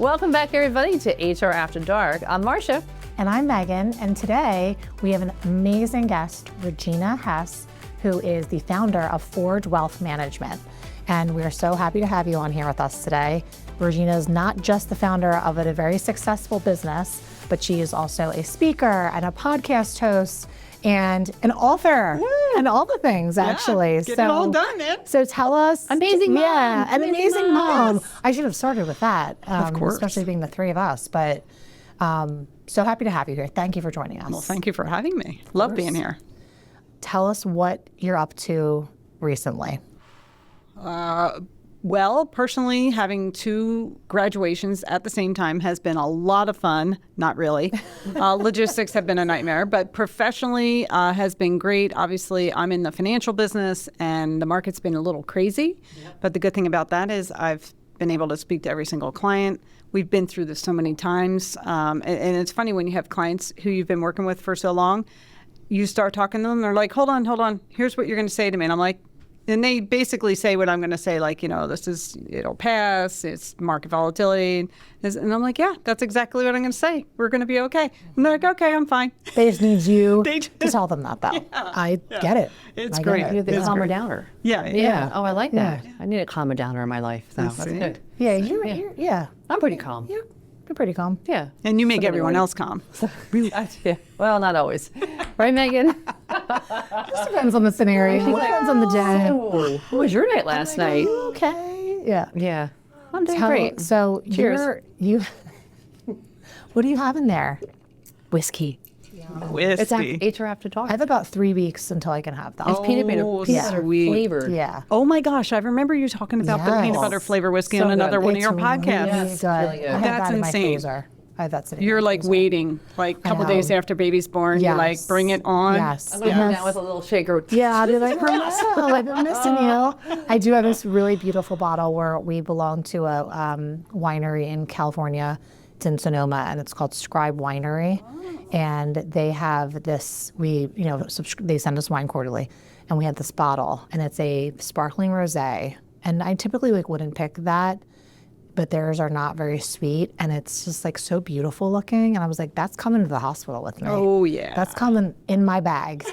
Welcome back, everybody, to HR After Dark. I'm Marcia. And I'm Megan, and today we have an amazing guest, Regina Hess, who is the founder of Forge Wealth Management. And we're so happy to have you on here with us today. Regina is not just the founder of a very successful business, but she is also a speaker and a podcast host and an author. Woo! And all the things, actually. Get it all done, man. So tell us. Amazing mom. Yeah, an amazing mom. I should have started with that. Of course. Especially being the three of us. But so happy to have you here. Thank you for joining us. Well, thank you for having me. Love being here. Tell us what you're up to recently. Well, personally, having two graduations at the same time has been a lot of fun. Not really. Logistics have been a nightmare, but professionally has been great. Obviously, I'm in the financial business and the market's been a little crazy. Yep. But the good thing about that is I've been able to speak to every single client. We've been through this so many times. And it's funny when you have clients who you've been working with for so long, you start talking to them, they're like, hold on. Here's what you're going to say to me. And I'm like, and they basically say what I'm going to say, like, it'll pass, it's market volatility. And I'm like, yeah, that's exactly what I'm going to say. We're going to be okay. And they're like, okay, I'm fine. They just need you to tell them that, though. Yeah, I get it. It's great. You need the calmer downer. Yeah. Oh, I like that. Yeah. I need a calmer downer in my life. So that's good. Yeah, you're I'm pretty calm. You're pretty calm. Yeah. And you make everyone else calm. Yeah. Well, not always. Right, Megan? Just depends on the scenario. Depends on the day. Oh, what was your night last night? Okay. Yeah. Yeah. I'm doing great. So Cheers. What do you have in there? Whiskey. Whiskey. It's HR After Dark. I have about 3 weeks until I can have that. It's peanut butter sweet. flavored. Yeah. Oh my gosh, I remember you talking about the peanut Yes. butter flavor whiskey So on another good. one of It's your podcasts. Really Yes, good. really good. I have That's that in my insane. freezer. I have that sitting in You're my like freezer. waiting, like a couple know. days after baby's born. You're like, Yes. bring it on. Yes. I'm going to come down with a little shaker. Yeah, I'll be like, oh, I've been missing you. I do have this really beautiful bottle where we belong to a winery in California. It's in Sonoma, and it's called Scribe Winery. And they have this, they send us wine quarterly, and we have this bottle, and it's a sparkling rosé. And I typically wouldn't pick that, but theirs are not very sweet, and it's just so beautiful looking. And I was like, that's coming to the hospital with me. Oh, yeah. That's coming in my bag.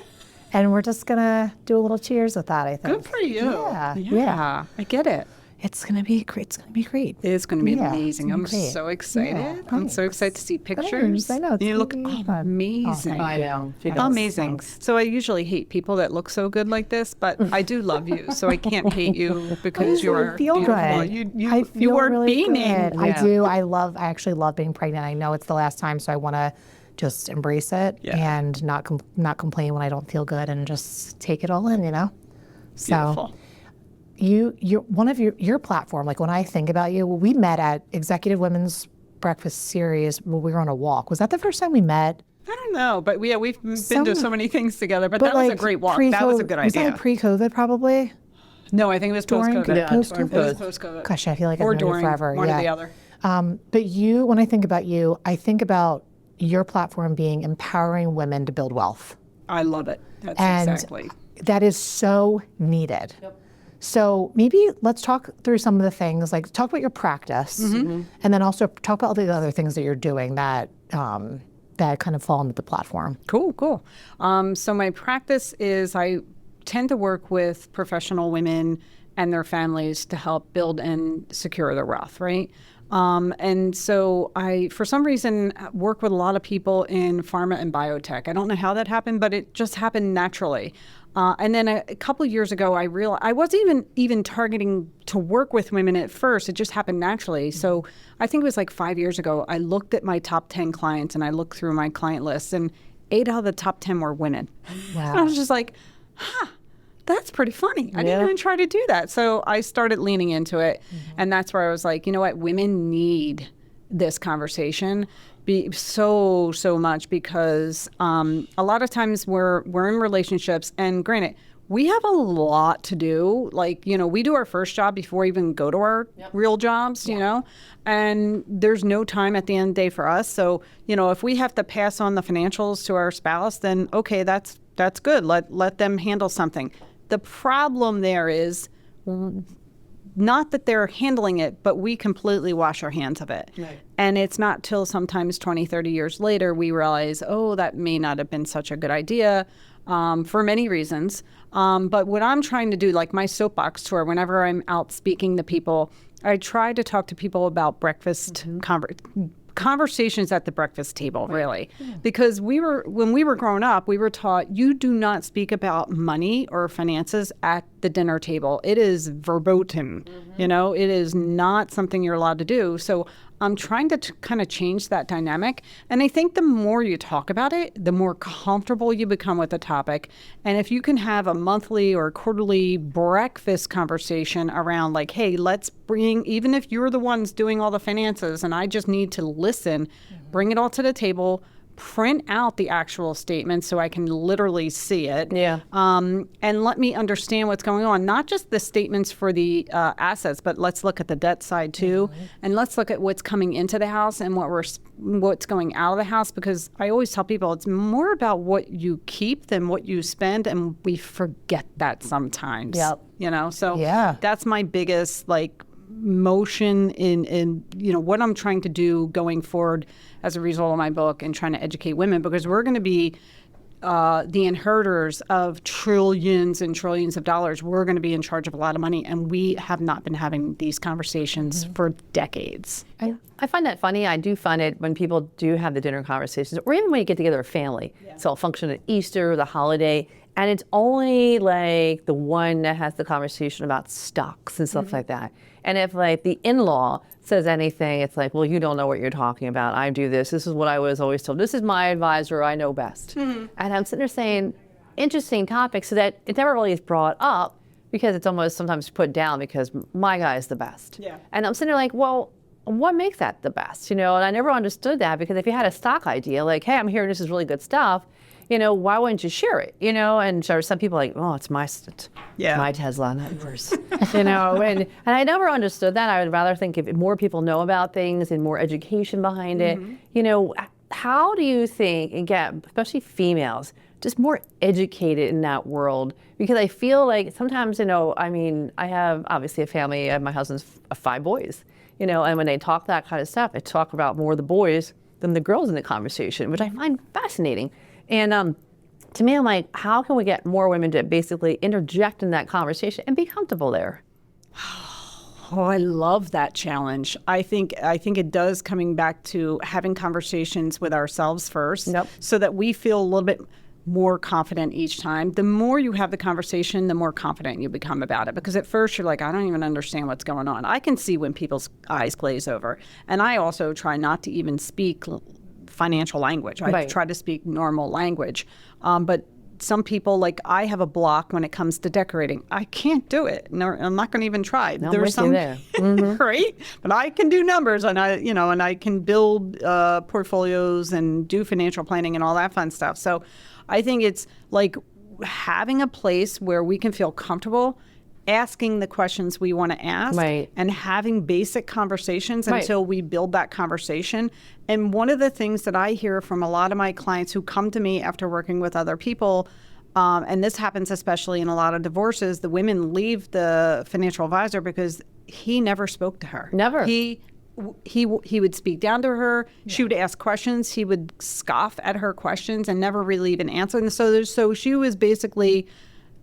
And we're just going to do a little cheers with that, I think. Good for you. Yeah. I get it. It's going to be great. It's going to be great. It's going to be Yeah, amazing. it's I'm great. so excited. Yeah, I'm so thanks. excited to see pictures. Thanks. I know, it's You look gonna be fun. amazing. I know. She does. Amazing. So I usually hate people that look so good like this, but I do love you, so I can't hate you because you're I feel beautiful. good. I feel You are really beaming. good. Yeah. I do. I actually love being pregnant. I know it's the last time, so I want to just embrace it and not complain when I don't feel good and just take it all in, So Beautiful. you're one of your platform, like when I think about you, we met at Executive Women's Breakfast Series when we were on a walk. Was that the first time we met? I don't know, but we've been to so many things together, but that was a great walk. pre-COVID- That was a good Was idea. that pre-COVID probably? No, I think it was post-COVID. Yeah, Post-COVID? It was post-COVID. Gosh, I feel like I've Or known you during, forever. one yeah. or the other. But when I think about you, I think about your platform being empowering women to build wealth. I love it. That's And exactly. that is so needed. So maybe let's talk through some of the things, like talk about your practice, and then also talk about all the other things that you're doing that that kind of fall into the platform. Cool. So my practice is I tend to work with professional women and their families to help build and secure their wealth, right? And so I, for some reason, work with a lot of people in pharma and biotech. I don't know how that happened, but it just happened naturally. And then a couple of years ago, I realized I wasn't even targeting to work with women at first. It just happened naturally. So I think it was like 5 years ago, I looked at my top 10 clients and I looked through my client list, and 8 out of the top 10 were women. Wow. And I was just like, that's pretty funny. I didn't even try to do that. So I started leaning into it. And that's where I was like, you know what? Women need this conversation so much because a lot of times we're in relationships, and granted, we have a lot to do. Like, we do our first job before we even go to our real jobs, and there's no time at the end of the day for us. So, if we have to pass on the financials to our spouse, then okay, that's good. Let them handle something. The problem there is not that they're handling it, but we completely wash our hands of it. Right. And it's not till sometimes 20, 30 years later we realize, oh, that may not have been such a good idea for many reasons. But what I'm trying to do, like my soapbox tour, whenever I'm out speaking to people, I try to talk to people about breakfast conversations at the breakfast table, really. Yeah. Because when we were growing up, we were taught you do not speak about money or finances at the dinner table. It is verboten. You know, it is not something you're allowed to do. So I'm trying to kind of change that dynamic. And I think the more you talk about it, the more comfortable you become with the topic. And if you can have a monthly or quarterly breakfast conversation around like, hey, let's bring, even if you're the ones doing all the finances and I just need to listen, bring it all to the table, print out the actual statement so I can literally see it. Yeah. And let me understand what's going on. Not just the statements for the assets, but let's look at the debt side too. And let's look at what's coming into the house and what's going out of the house. Because I always tell people it's more about what you keep than what you spend. And we forget that sometimes. Yep. You know, so that's my biggest motion in what I'm trying to do going forward as a result of my book and trying to educate women, because we're going to be the inheritors of trillions and trillions of dollars. We're going to be in charge of a lot of money, and we have not been having these conversations for decades. I find that funny. I do find it when people do have the dinner conversations, or even when you get together a family. So I'll function at Easter, the holiday, and it's only like the one that has the conversation about stocks and stuff like that. And if like the in-law says anything, it's like, well, you don't know what you're talking about. I do this. This is what I was always told. This is my advisor. I know best. And I'm sitting there saying, interesting topic, so that it never really is brought up because it's almost sometimes put down because my guy is the best. Yeah. And I'm sitting there like, well, what makes that the best? And I never understood that, because if you had a stock idea, like, hey, I'm hearing this is really good stuff, why wouldn't you share it? And so some people are like, oh, it's my Tesla, not yours. And I never understood that. I would rather think if more people know about things and more education behind it, how do you think, again, especially females, just more educated in that world? Because I feel like sometimes, I have obviously a family, my husband's 5 boys, and when they talk that kind of stuff, they talk about more the boys than the girls in the conversation, which I find fascinating. And to me, I'm like, how can we get more women to basically interject in that conversation and be comfortable there? Oh, I love that challenge. I think it does, coming back to having conversations with ourselves first, so that we feel a little bit more confident each time. The more you have the conversation, the more confident you become about it. Because at first you're like, I don't even understand what's going on. I can see when people's eyes glaze over. And I also try not to even speak financial language. I try to speak normal language. But some people, like I have a block when it comes to decorating. I can't do it. No, I'm not going to even try. No, there's some there. Right, but I can do numbers, and I can build portfolios and do financial planning and all that fun stuff. So I think it's like having a place where we can feel comfortable asking the questions we want to ask, and having basic conversations until we build that conversation. And one of the things that I hear from a lot of my clients who come to me after working with other people, and this happens especially in a lot of divorces, the women leave the financial advisor because he never spoke to her. Never. He would speak down to her. She would ask questions. He would scoff at her questions and never really even answer. And so she was basically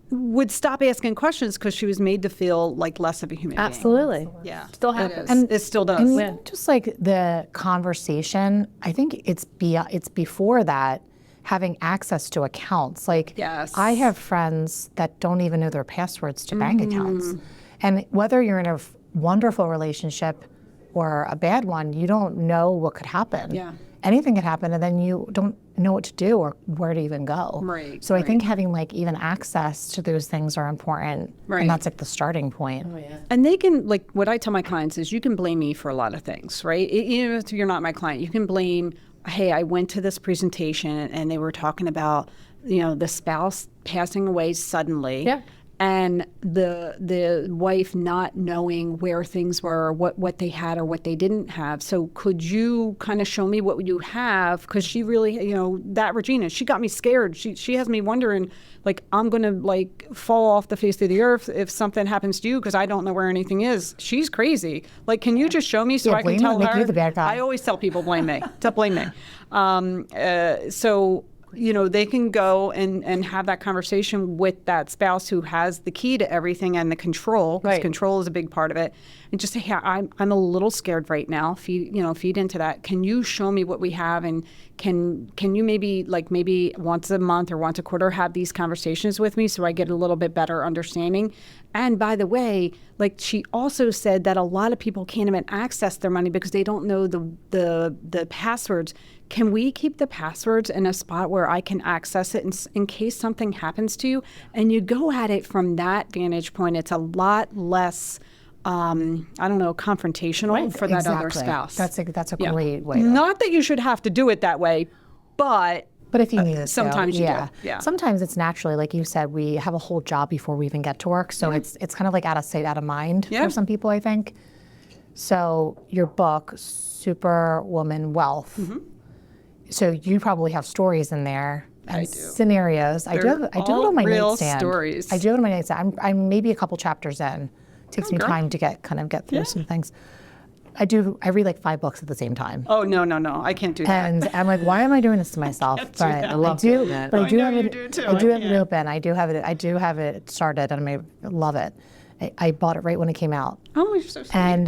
would stop asking questions because she was made to feel like less of a human being. Absolutely. Yeah. Still happens. And it still does. And just like the conversation, I think it's before that, having access to accounts. Like, I have friends that don't even know their passwords to bank accounts. And whether you're in a wonderful relationship or a bad one, you don't know what could happen. Yeah. Anything could happen, and then you don't know what to do or where to even go. Right. So I think having like even access to those things are important. Right. And that's like the starting point. Oh, yeah. And they can, like, what I tell my clients is you can blame me for a lot of things, right? Even if you're not my client, you can blame, hey, I went to this presentation and they were talking about, the spouse passing away suddenly. Yeah. and the wife not knowing where things were, what they had or what they didn't have. So could you kind of show me what you have? Because she really, that Regina, she got me scared. She has me wondering, like, I'm going to like fall off the face of the earth if something happens to you because I don't know where anything is. She's crazy. Like, can you just show me so I can tell her? You the bad guy. I always tell people blame me. Blame me. So they can go and have that conversation with that spouse who has the key to everything and the control, because control is a big part of it. And just say, hey, I'm a little scared right now. Feed into that. Can you show me what we have? And can you maybe once a month or once a quarter have these conversations with me so I get a little bit better understanding? And by the way, like she also said that a lot of people can't even access their money because they don't know the passwords. Can we keep the passwords in a spot where I can access it in case something happens to you? And you go at it from that vantage point. It's a lot less, confrontational for that other spouse. That's a great way. Not that you should have to do it that way, but if you need it, sometimes you do. Yeah. Sometimes it's naturally, like you said, we have a whole job before we even get to work. So it's kind of like out of sight, out of mind for some people, I think. So your book, Superwoman Wealth. Mm-hmm. So you probably have stories in there and I do. Scenarios. I do have it on my nightstand. Stories. I do it on my nightstand. I'm maybe a couple chapters in. It takes me time to get through some things. I read like 5 books at the same time. Oh no, I can't do that. And I'm like, why am I doing this to myself? But I love doing that. But I do have it. I do have it open. I do have it started, and I love it. I bought it right when it came out. Oh, you're so sweet. And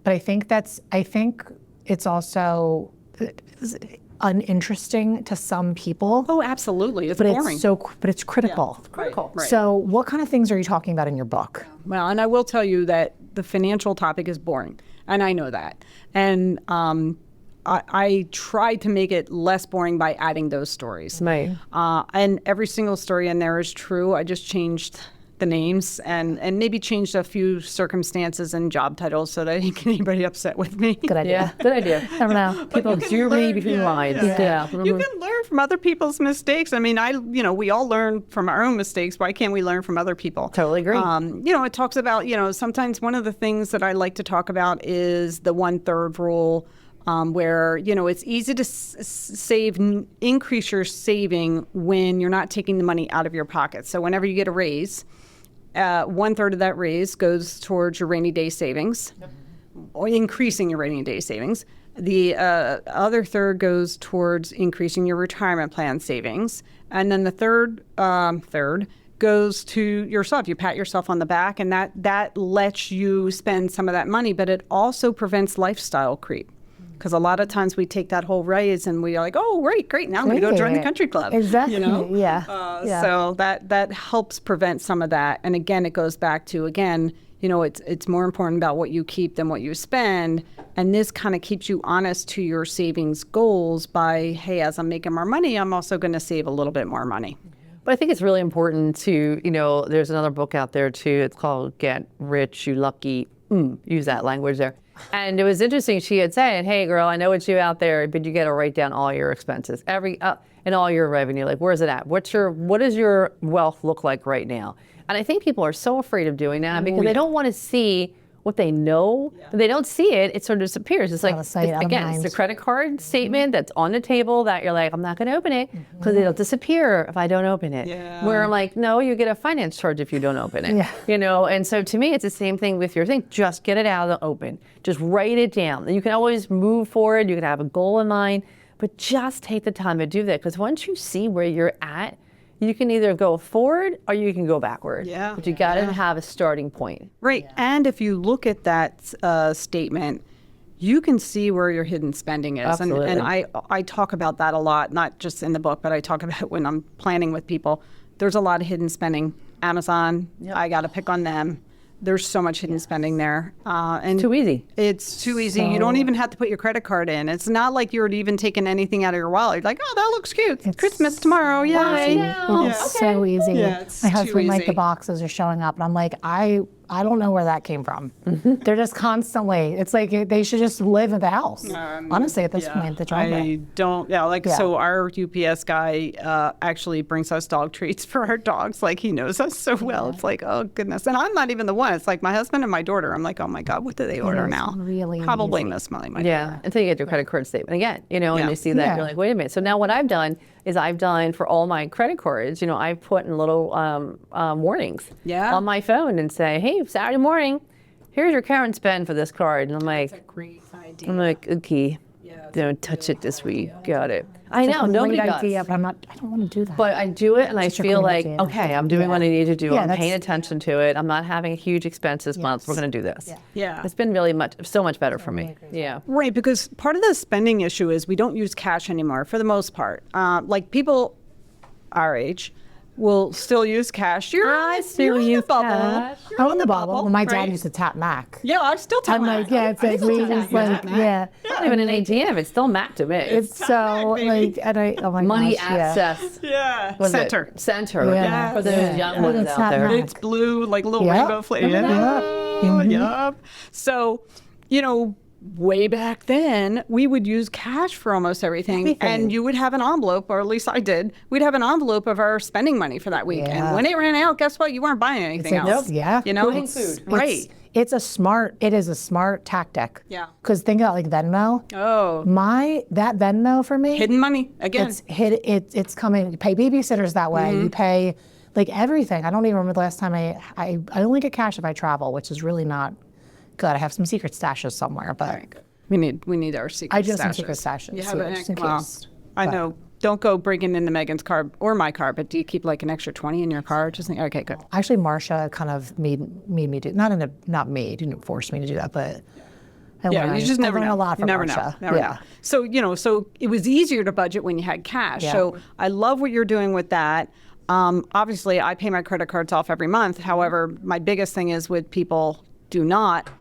but I think it's also uninteresting to some people. Oh, absolutely. It's boring. But it's critical. Yeah, it's critical. Right. So what kind of things are you talking about in your book? Well, and I will tell you that the financial topic is boring, and I know that. And I tried to make it less boring by adding those stories. Right. And every single story in there is true. I just changed the names and maybe changed a few circumstances and job titles so that I didn't get anybody upset with me. Good idea. Good idea. I don't know. People do read between the lines. Yeah. You can learn from other people's mistakes. I mean, we all learn from our own mistakes. Why can't we learn from other people? Totally agree. It talks about, sometimes one of the things that I like to talk about is the 1/3 rule. Where, it's easy to increase your saving when you're not taking the money out of your pocket. So whenever you get a raise, 1/3 of that raise goes towards your rainy day savings, or increasing your rainy day savings. The other third goes towards increasing your retirement plan savings. And then the third goes to yourself. You pat yourself on the back, and that lets you spend some of that money, but it also prevents lifestyle creep. Because a lot of times we take that whole raise and we are like, oh, great, now I'm going to go join the country club. Exactly, yeah. So that helps prevent some of that. And again, it goes back to, it's more important about what you keep than what you spend. And this kind of keeps you honest to your savings goals by, hey, as I'm making more money, I'm also going to save a little bit more money. But I think it's really important to, there's another book out there too. It's called Get Rich, You Lucky. Use that language there. And it was interesting. She had said, hey, girl, I know it's you out there, but you got to write down all your expenses and all your revenue. Like, where's it at? What does your wealth look like right now? And I think people are so afraid of doing that because they don't want to see what they know, but they don't see it. It sort of disappears. It's like, it's the credit card statement that's on the table that you're like, I'm not going to open it because it'll disappear if I don't open it. Yeah. Where I'm like, no, you get a finance charge if you don't open it. Yeah. And so to me, it's the same thing with your thing. Just get it out of the open. Just write it down. You can always move forward. You can have a goal in mind, but just take the time to do that because once you see where you're at, you can either go forward or you can go backward. Yeah. But you got to have a starting point. Right. Yeah. And if you look at that statement, you can see where your hidden spending is. Absolutely. And I talk about that a lot, not just in the book, but I talk about it when I'm planning with people. There's a lot of hidden spending. Amazon, I got to pick on them. There's so much hidden spending there. And too easy. It's too easy. You don't even have to put your credit card in. It's not like you're even taking anything out of your wallet. You're like, oh, that looks cute. It's Christmas tomorrow. Yay. It's so easy. Yeah, it's my husband, too like easy. the boxes are showing up, and I'm like, I I don't know where that came from. They're just constantly, it's like they should just live in the house. Honestly, at this point, the driveway. I don't, so our UPS guy actually brings us dog treats for our dogs. Like, he knows us so well. It's like, oh, goodness. And I'm not even the one. It's like my husband and my daughter. I'm like, oh, my God, what do they order now? Really Probably easy. Miss Molly, my Yeah, daughter. until you get your credit card statement again, and you see that, Yeah. you're like, wait a minute. So now what I've done is I've done for all my credit cards, I've put in little warnings on my phone and say, hey, Saturday morning, here's your current spend for this card. And I'm like, Great idea. okay, don't touch it this week. Got it. I know, nobody Great does. idea, but I don't want to do that. But I do it and I Such a feel great like, idea. okay, I'm doing what I need to do. Yeah, I'm that's- paying attention to it. I'm not having a huge expense this month. We're going to do this. Yeah. It's been really so much better for me. Yeah. Right, because part of the spending issue is we don't use cash anymore for the most part. Like people our age will still use cash. I still use cash. I'm on the bubble. Well, my dad right? used to tap Mac. Yeah, I still tap I'm Mac. like, yeah, it's like, we just like, yeah. It's not even an ATM. It's still Mac to me. It's so like, and oh my money gosh, yeah. access. Yeah. Was it? Center. Center. Yeah. For those Yeah. young Yeah. ones It's out not there. Mac. It's blue, like little Yep. rainbow flavor. Yep. Yep. So, way back then, we would use cash for almost everything. And you would have an envelope, or at least I did. We'd have an envelope of our spending money for that week. Yeah. And when it ran out, guess what? You weren't buying anything It's like, else. nope. Yeah. Including It's- food. Right. It is a smart tactic. Yeah. Because think about like Venmo. Oh, That Venmo for me, hidden money again. it's coming. You pay babysitters that way. You pay like everything. I don't even remember the last time I only get cash if I travel, which is really not good. I have some secret stashes somewhere, but We need our secret I do have some stashes. secret stashes, You have yeah, an just in well, case. I But- know. Don't go breaking into Megan's car or my car, but do you keep like an extra 20 in your car? Just think, okay, good. actually Marcia kind of made me do not me, didn't force me to do that, but I Yeah, learned, you just never I learned know. a lot You from never Marcia. know. Never know. So it was easier to budget when you had cash. Yeah. So I love what you're doing with that. Obviously, I pay my credit cards off every month. However, my biggest thing is with people do not.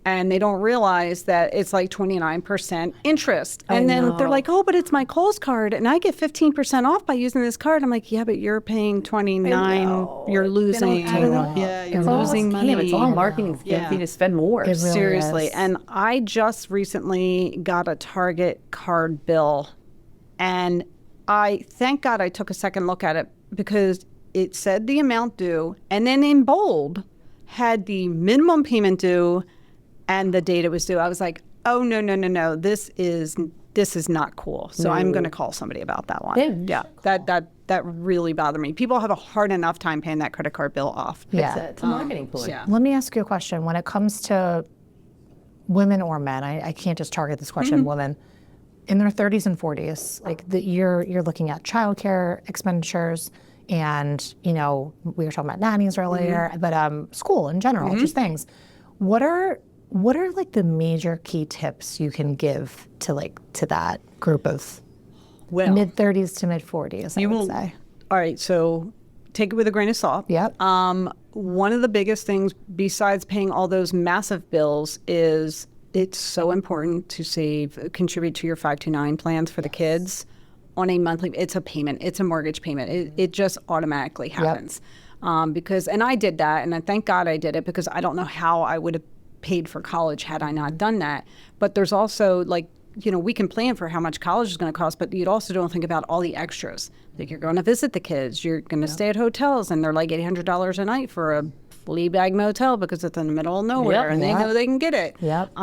And they don't realize that it's like 29% interest. And then they're like, oh, but it's my Kohl's card and I get 15% off by using this card. I'm like, yeah, but you're paying 29. You're losing. Yeah, you're losing money. It's all marketing scheme for you to spend more. It really Seriously. is. And I just recently got a Target card bill. And thank God I took a second look at it because it said the amount due. And then in bold had the minimum payment due and the date it was due. I was like, oh, no. This is not cool. So I'm going to call somebody about that one. Yeah. That really bothered me. People have a hard enough time paying that credit card bill off. Yeah. It's a marketing ploy. Yeah. Let me ask you a question. When it comes to women or men, I can't just target this question, women in their 30s and 40s, like you're looking at childcare expenditures and, we were talking about nannies earlier, but school in general, just things. What are like the major key tips you can give to that group of Well, mid 30s to mid 40s, I would say? All right, so take it with a grain of salt. Yep. One of the biggest things besides paying all those massive bills is it's so important to contribute to your 529 plans for the kids on a monthly. It's a payment. It's a mortgage payment. It just automatically happens. Because I did that, and I thank God I did it because I don't know how I would have paid for college had I not done that. But there's also we can plan for how much college is going to cost, but you also don't think about all the extras. Like you're going to visit the kids, you're going to stay at hotels, and they're like $800 a night for a flea bag motel because it's in the middle of nowhere, and they know they can get it. Yep.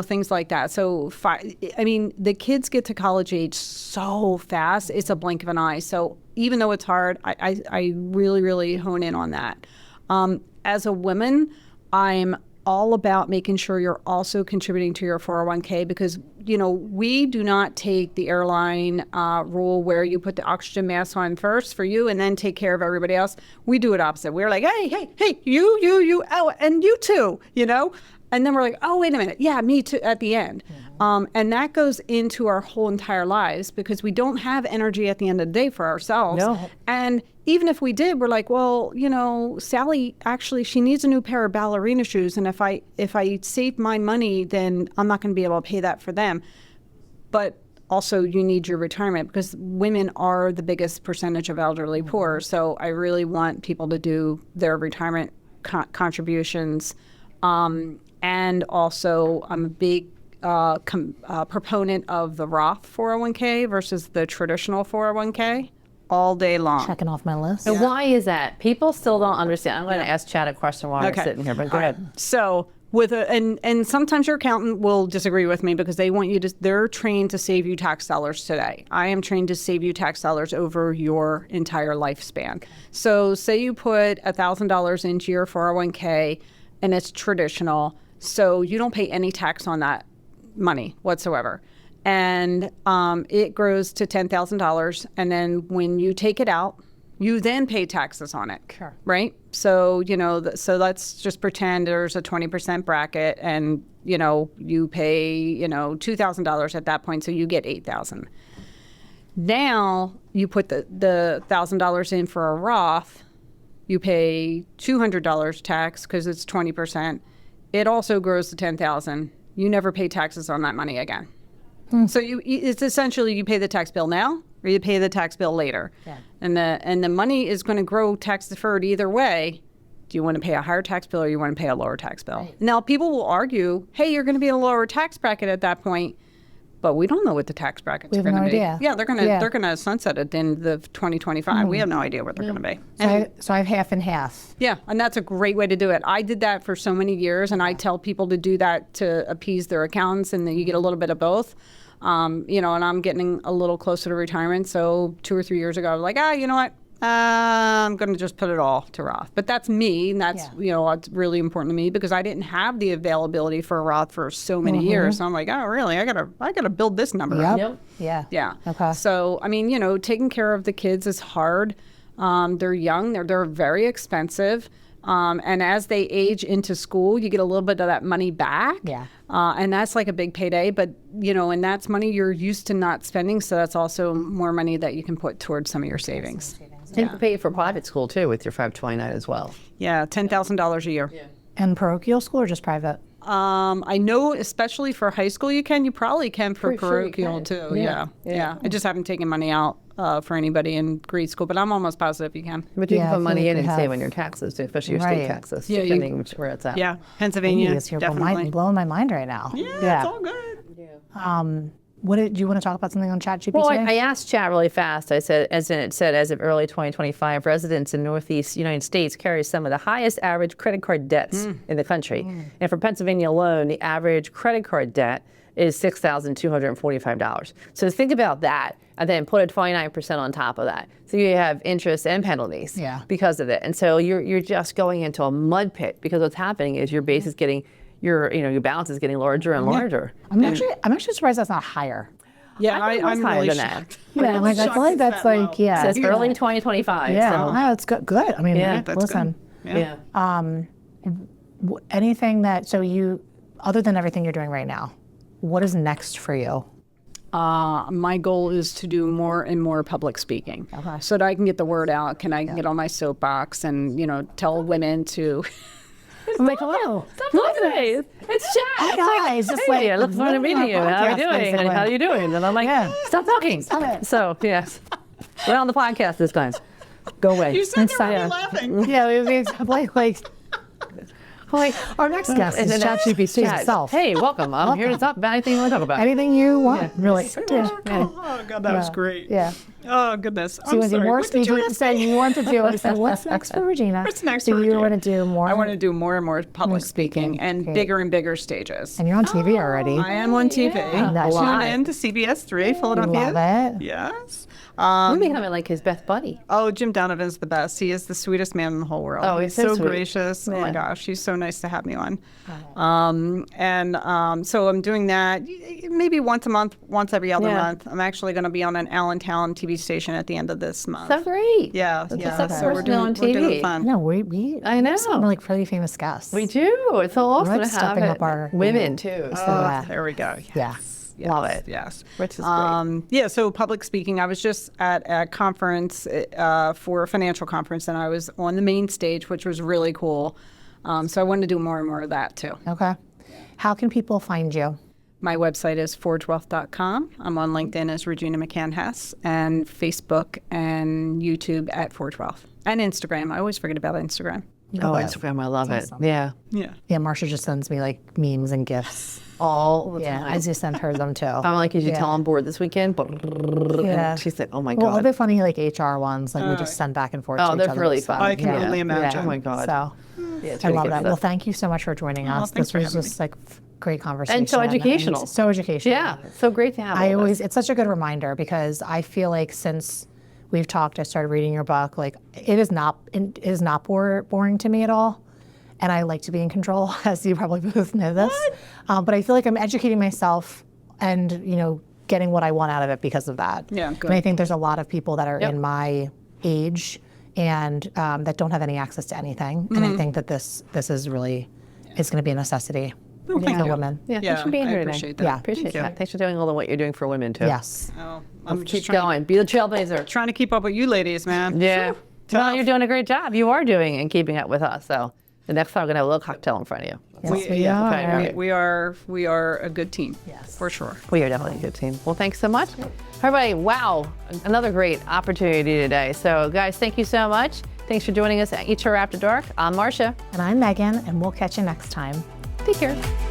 Things like that. So, the kids get to college age so fast; it's a blink of an eye. So even though it's hard, I really, really hone in on that. As a woman, I'm all about making sure you're also contributing to your 401k because, we do not take the airline rule where you put the oxygen mask on first for you and then take care of everybody else. We do it opposite. We're like, hey, you, oh, and you too, And then we're like, oh, wait a minute. Yeah, me too at the end. And that goes into our whole entire lives because we don't have energy at the end of the day for ourselves. No. And even if we did, we're like, well, Sally, actually, she needs a new pair of ballerina shoes. And if I save my money, then I'm not going to be able to pay that for them. But also, you need your retirement because women are the biggest percentage of elderly poor. So I really want people to do their retirement contributions. And also, I'm a big proponent of the Roth 401k versus the traditional 401k all day long. Checking off my list. And why is that? People still don't understand. I'm going to ask Chad a question while I'm sitting here, but go ahead. So and sometimes your accountant will disagree with me because they're trained to save you tax dollars today. I am trained to save you tax dollars over your entire lifespan. So say you put $1,000 into your 401k and it's traditional, so you don't pay any tax on that money whatsoever. And it grows to $10,000. And then when you take it out, you then pay taxes on it, right? So, so let's just pretend there's a 20% bracket and, you pay, $2,000 at that point, so you get $8,000. Now you put the $1,000 in for a Roth, you pay $200 tax because it's 20%. It also grows to $10,000. You never pay taxes on that money again. So it's essentially you pay the tax bill now or you pay the tax bill later. Yeah. And the money is going to grow tax deferred either way. Do you want to pay a higher tax bill or you want to pay a lower tax bill? Right. Now people will argue, hey, you're going to be in a lower tax bracket at that point, but we don't know what the tax brackets are going to be. Idea. Yeah, they're going to sunset at the end of 2025. We have no idea what they're going to be. So I have half and half. Yeah, and that's a great way to do it. I did that for so many years, and I tell people to do that to appease their accountants, and then you get a little bit of both. And I'm getting a little closer to retirement, so 2 or 3 years ago, I was like, you know what? I'm going to just put it all to Roth. But that's me, and that's, it's really important to me because I didn't have the availability for a Roth for so many years. So I'm like, oh, really? I gotta build this number up. Yep. Yeah. Yeah. Okay. So, I mean, taking care of the kids is hard. They're young. They're very expensive. And as they age into school, you get a little bit of that money back. Yeah. And that's like a big payday. But, and that's money you're used to not spending. So that's also more money that you can put towards some of your savings. You can pay for private school, too, with your 529 as well. Yeah, $10,000 a year. Yeah. And parochial school or just private? I know, especially for high school, you probably can for Pretty sure you parochial can. too. Yeah. Yeah. I just haven't taken money out for anybody in grade school, but I'm almost positive you can. But you Yeah, can I put feel money like in we and have- save on your taxes, too, especially your Right. state taxes, Yeah, depending where it's at. Yeah, Pennsylvania, You're definitely. blowing my mind right now. Yeah, it's all good. What do you want to talk about something on ChatGPT? Well, I asked Chat really fast. I said, as of early 2025, residents in Northeast United States carry some of the highest average credit card debts in the country. And for Pennsylvania alone, the average credit card debt is $6,245. So think about that, and then put a 29% on top of that. So you have interest and penalties because of it. And so you're just going into a mud pit because what's happening is your base is getting your balance is getting larger and larger. I'm actually surprised that's not higher. Yeah, I'm I'm really than shocked. that. Yeah, like I feel like that's like It says early 2025. Yeah, So. wow, that's good. Good. I mean, That's listen. good. Yeah. Anything that other than everything you're doing right now, what is next for you? My goal is to do more and more public speaking, so that I can get the word out. I can get on my soapbox and tell women to. I'm like, hello. Stop talking to me. It's Chat. Hi guys, just like I look forward to meeting you. How are you doing? And how are you doing? And I'm like, stop talking. Stop it. So, yes. We're on the podcast this time. Go away. You said That's you were fine. laughing. Yeah, like our next guest is ChatGPT himself. Hey, welcome. I'm here to talk about anything you want to talk about. Anything you want, really. Yeah. Oh God, that was great. Yeah. Oh goodness. So you want to do more What did speaking? you You said you want to do. I said, what's next for Regina? What's next so for you Regina? want to do more? I want to do more and more public speaking. speaking and Great. bigger and bigger stages. And you're on TV already. I am on TV. That's Tune right. in to CBS 3, Philadelphia. Love it. Yes. You're becoming like his best buddy. Oh, Jim Donovan's the best. He is the sweetest man in the whole world. Oh, he's so sweet. gracious. Oh my Yeah. gosh, he's so nice to have me on. So I'm doing that maybe once a month, once every other month. I'm actually going to be on an Allentown TV station at the end of this month. So great. Yeah, yeah. the So we're person doing, on we're doing TV. fun. No, we I know. have some like pretty famous guests. We do. It's so awesome like to have stepping up our women, too. So yeah. There we go. Yeah. Yes, Love it. Yes. Which is great. Yeah, so public speaking, I was just at a conference for a financial conference, and I was on the main stage, which was really cool. So I wanted to do more and more of that, too. Okay. How can people find you? My website is forgewealth.com. I'm on LinkedIn as Regina McCann Hess, and Facebook and YouTube at Forge Wealth, and Instagram. I always forget about Instagram. Oh, Love it. Instagram, I love it. awesome. Yeah. Yeah. Yeah, Marcia just sends me like memes and gifs. All the Yeah, time. I just sent her them too. I'm like, is you Yeah. tell on board this weekend? Yeah. And she said, oh my Well, all God. the funny like HR ones, like we just send back and forth. Oh, to each they're other, really so, fun. I can yeah. only imagine. Oh my God. So Yeah, it's I really love good that. stuff. Well, thank you so much for joining us. thanks This for was having just like great conversation. And so educational. So educational. Yeah, so great to have all I of always, us. it's such a good reminder because I feel like since we've talked, I started reading your book. Like it is not boring to me at all, and I like to be in control, as you probably both know this. But I feel like I'm educating myself, and getting what I want out of it because of that. Yeah, good. And I think there's a lot of people that are Yep. in my age and that don't have any access to anything, and I think that this is really it's going to be a necessity for thank you. women. Yeah, thanks for being I here today. appreciate that. Yeah. Appreciate Thank you. that. Thanks for doing all the what you're doing for women too. Yes. Oh, I'm Keep just trying, going. Be the trailblazer. trying to keep up with you ladies, man. Yeah. Tough. Well, you're doing a great job. You are doing and keeping up with us. So the next time we're gonna have a little cocktail in front of you. Yes, we yeah, are. okay, all right. we are a good team. Yes. For sure. We are definitely a good team. Well, thanks so much. Everybody, wow, another great opportunity today. So guys, thank you so much. Thanks for joining us at Each Other After Dark. I'm Marcia. And I'm Megan, and we'll catch you next time. Take care.